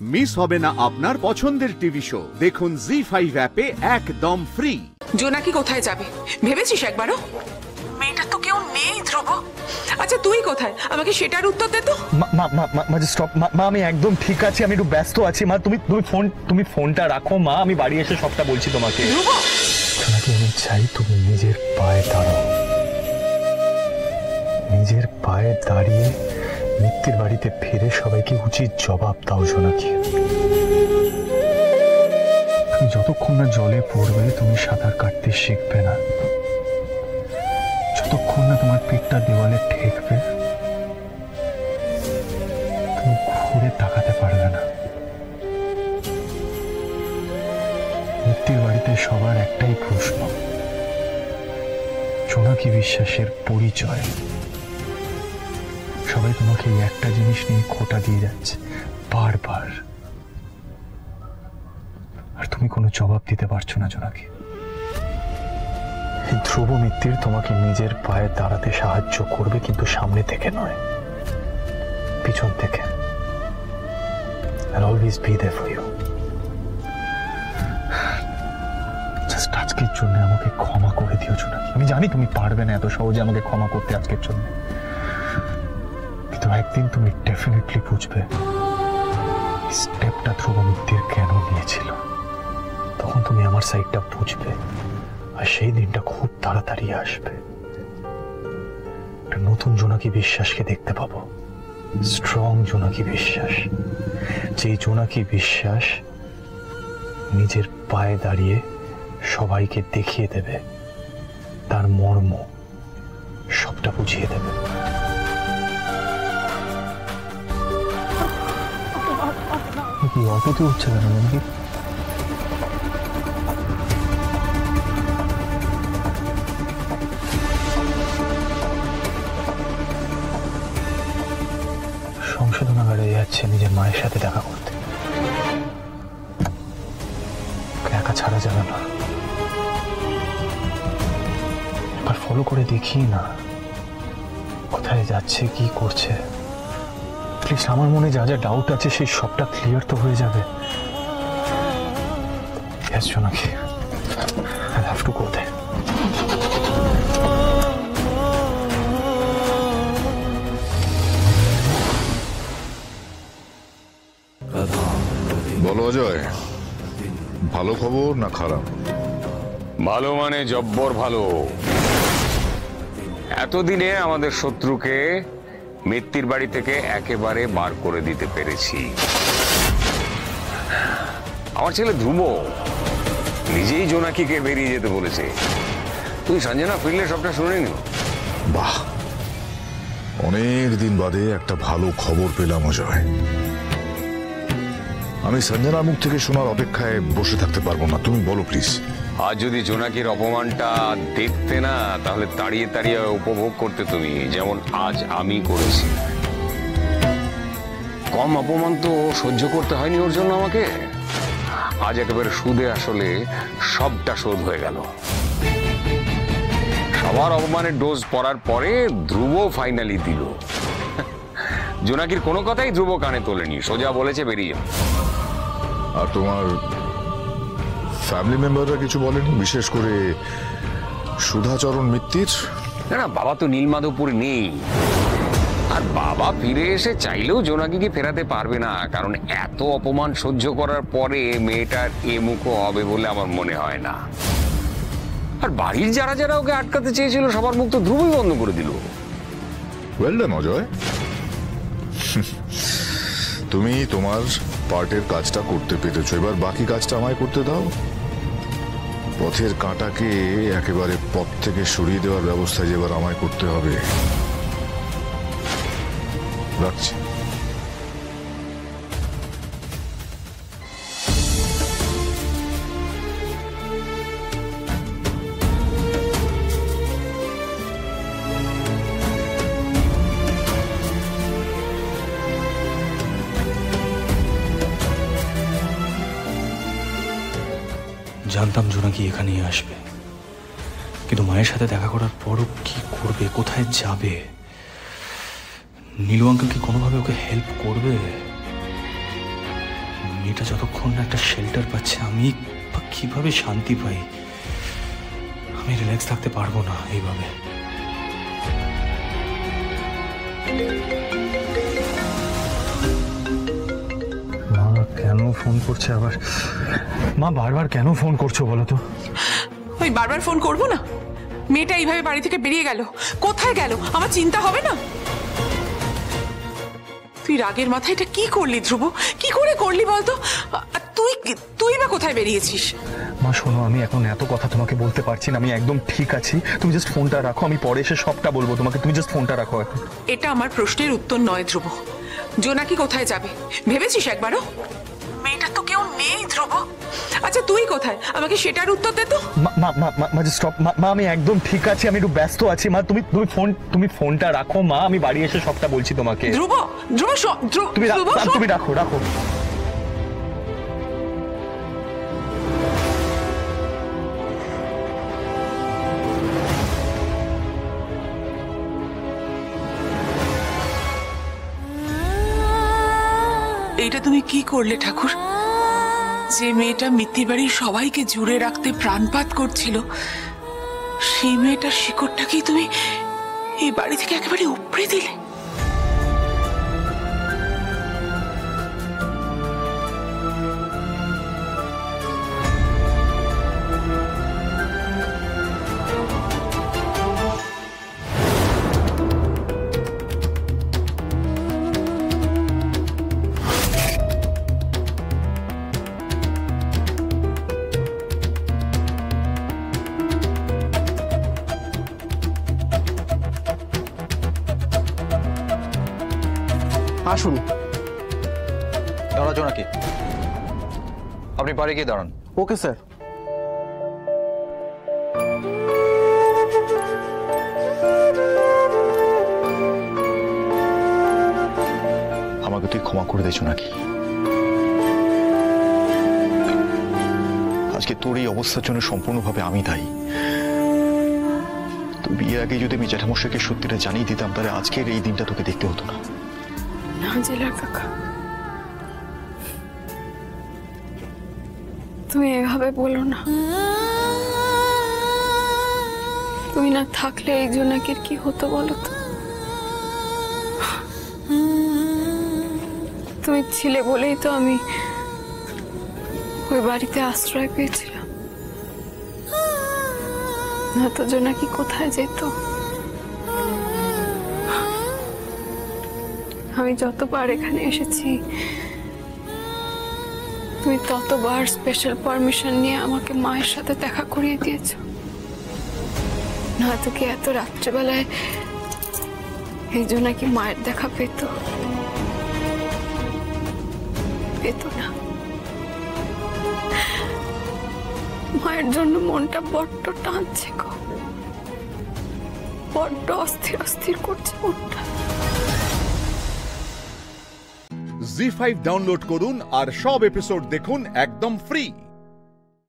Miss হবে না আপনার পছন্দের টিভি শো। দেখুন জি5 অ্যাপে একদম ফ্রি। জোনাকি কোথায় যাবে ভেবেছিস একবারও? মেয়েটা তো কেউ নেই ধ্রুব। আচ্ছা তুই কোথায়, আমাকে সেটার উত্তর দে তো। মা স্টপ মা, আমি একদম ঠিক আছি, আমি একটু ব্যস্ত আছি মা। তুমি ফোনটা রাখো মা, আমি বাড়ি এসে সবটা বলছি তোমাকে। ধ্রুব, জোনাকি আমি চাই তুমি নিজের পায়ে দাঁড়াও, নিজের পায়ে দাঁড়িয়ে মিত্তির বাড়িতে ফিরে সবাইকে উচিত জবাব দাও। জোনাকি, তুমি যতক্ষণ না জলে পড়বে তুমি সাঁতার কাটতে শিখবে না, যতক্ষণ না তোমার পিঠটা দেওয়ালে ঠেকবে তুমি ঘুরে তাকাতে পারবে না। মিত্তির বাড়িতে সবার একটাই প্রশ্ন, জোনাকি বিশ্বাসের পরিচয়। সবাই তোমাকে এই একটা জিনিস নিয়ে খোঁটা দিয়ে যাচ্ছে বারবার, আর তুমি কোনো জবাব দিতে পারছো না। জোনাকি, ধ্রুব মিত্তির তোমাকে নিজের পায়ে দাঁড়াতে সাহায্য করবে, কিন্তু সামনে থেকে নয়, পিছন থেকে। I'll always be there for you. Just আজকের জন্য আমাকে ক্ষমা করে দিও জোনাকি। আমি জানি তুমি পারবে না এত সহজে আমাকে ক্ষমা করতে আজকের জন্য, কিন্তু একদিন তুমি ডেফিনেটলি বুঝবে স্টেপটা ধ্রুব মিত্তির কেন নিয়েছিল। তখন তুমি আমার সাইডটা বুঝবে, আর সেই দিনটা খুব তাড়াতাড়ি আসবে। একটা নতুন জোনাকি বিশ্বাসকে দেখতে পাবো, স্ট্রং জোনাকি বিশ্বাস, যে জোনাকি বিশ্বাস নিজের পায়ে দাঁড়িয়ে সবাইকে দেখিয়ে দেবে, তার মর্ম সবটা বুঝিয়ে দেবে। কি অটোতে উঠছে কেন জোনাকি? সংশোধনাগারে যাচ্ছে নিজের মায়ের সাথে দেখা করতে, একা ছাড়া যাবে না। আর ফলো করে দেখি না কোথায় যাচ্ছে, কি করছে। প্লিজ, আমার মনে যা যা ডাউট আছে সেই সবটা ক্লিয়ার তো হয়ে যাবে। Yes, জোনাকি, I'll have to go there. বলো অজয়, ভালো খবর না খারাপ? ভালো মানে জব্বর ভালো। এতদিনে আমাদের শত্রুকে মিত্তির বাড়ি থেকে একেবারে বার করে দিতে পেরেছি। আমার ছেলে ধ্রুব নিজেই জোনাকিকে বেরিয়ে যেতে বলেছে। তুই সঞ্জনা ফিরলে সবটা শুনে নিও। বাহ, অনেক দিন বাদে একটা ভালো খবর পেলাম অজয়। আমি সঞ্জনার মুখ থেকে শোনার অপেক্ষায় বসে থাকতে পারবো না। তুমি বলো প্লিজ। আজ যদি জোনাকির অপমানটা দেখতে না, তাহলে তাড়িয়ে তাড়িয়ে উপভোগ করতে তুমি, যেমন আজ আমি করেছি। কম অপমান তো সহ্য করতে হয়নি ওর জন্য আমাকে। আজ একেবারে সুদে আসলে সবটা শোধ হয়ে গেল। সবার অপমানের ডোজ পড়ার পরে ধ্রুব ফাইনালি দিল। জোনাকির কোনো কথাই ধ্রুব কানে তোলেনি, সোজা বলেছে বেরিয়ে যাও। আর তোমার ফ্যামিলি মেম্বাররা কিছু বলেনি, বিশেষ করে সুধাচরণ মিত্তির? না, বাবা তো নীলমাধবপুর নেই। আর বাবা ফিরে এসে চাইলেও জোনাকিকে ফেরাতে পারবে না, কারণ এত অপমান সহ্য করার পরে মেয়েটার এ মুখও হবে বলে আমার মনে হয় না। আর বাড়ির যারা যারা ওকে আটকাতে চেয়েছিল সবার মুখ তো ধ্রুবই বন্ধ করে দিল। ওয়েল ডান অজয়, তুমি তোমার পার্টের কাজটা করতে পেরেছো, এবার বাকি কাজটা আমায় করতে দাও। পথের কাঁটাকে একেবারে পথ থেকে সরিয়ে দেওয়ার ব্যবস্থা যে এবার আমায় করতে হবে। রাখছি। জানতাম জোনাকি এখানেই আসবে, কিন্তু মায়ের সাথে দেখা করার পরও কি করবে, কোথায় যাবে? নীলু আঙ্কেল কি কোনোভাবে ওকে হেল্প করবে? মেয়েটা যতক্ষণ না একটা শেল্টার পাচ্ছে আমি কিভাবে শান্তি পাই? আমি রিল্যাক্স থাকতে পারবো না এইভাবে। মা কেন ফোন করছে আবার? মা বারবার কেন ফোন করছো বলো তো? ওই বারবার ফোন করবো না? মেয়েটা এইভাবে বাড়ি থেকে বেরিয়ে গেল, কোথায় গেল আমার চিন্তা হবে না? তুই রাগের মাথায় এটা কি করলি ধ্রুব? কি করে করলি বলতো? তুই বা কোথায় বেরিয়েছিস? মা শোনো, আমি এখন এত কথা তোমাকে বলতে পারছি না, আমি একদম ঠিক আছি। তুমি জাস্ট ফোনটা রাখো, আমি পরে এসে সবটা বলবো তোমাকে। তুমি জাস্ট ফোনটা রাখো এখন। এটা আমার প্রশ্নের উত্তর নয় ধ্রুব। জোনাকি কোথায় যাবে ভেবেছিস একবারও? মেয়েটা তো কেউ নেই ধ্রুব। আচ্ছা তুই কোথায়, আমাকে সেটার উত্তর দে তো। মা স্টপ মা, আমি একদম ঠিক আছি, আমি একটু ব্যস্ত আছি মা। তুমি ফোনটা রাখো মা, আমি বাড়ি এসে সবটা বলছি তোমাকে। ধ্রুব ধ্রুব তুমি রাখো। এইটা তুমি কি করলে ঠাকুর? যে মেয়েটা মিত্তির বাড়ির সবাইকে জুড়ে রাখতে প্রাণপাত করছিল, সেই মেয়েটার শিকড়টাকেই তুমি এই বাড়ি থেকে একেবারে উপড়ে দিলে। আসুন। দাঁড়া জোনাকি, আপনি বাড়ি গিয়ে দাঁড়ান। Okay sir. আমাকে তুই ক্ষমা করে দিয়েছ নাকি? আজকে তোর এই অবস্থার জন্য সম্পূর্ণভাবে আমি দায়ী। তো বিয়ের আগে যদি আমি জ্যাঠামশাইকে সত্যিটা জানিয়ে দিতাম, তাহলে আজকের এই দিনটা তোকে দেখতে হতো না। না জেলার কাকা, তুমি এভাবে বলো না। তুমি না থাকলে এই জোনাকির কি হতো বলো তো? তুমি ছিলে বলেই তো আমি ওই বাড়িতে আশ্রয় পেয়েছিলাম, না তো জোনাকি কোথায় যেত? আমি যতবার এখানে এসেছি তুমি ততবার স্পেশাল পারমিশন নিয়ে আমাকে মায়ের সাথে দেখা করিয়ে দিয়েছো। নয়তো কি এত রাত্রেবেলায় এই জন্য কি মায়ের দেখা পেত না? মায়ের জন্য মনটা বড্ড টানছে গো, বড্ড অস্থির অস্থির করছে মনটা। জি5 ডাউনলোড করুন আর সব এপিসোড দেখুন একদম ফ্রি।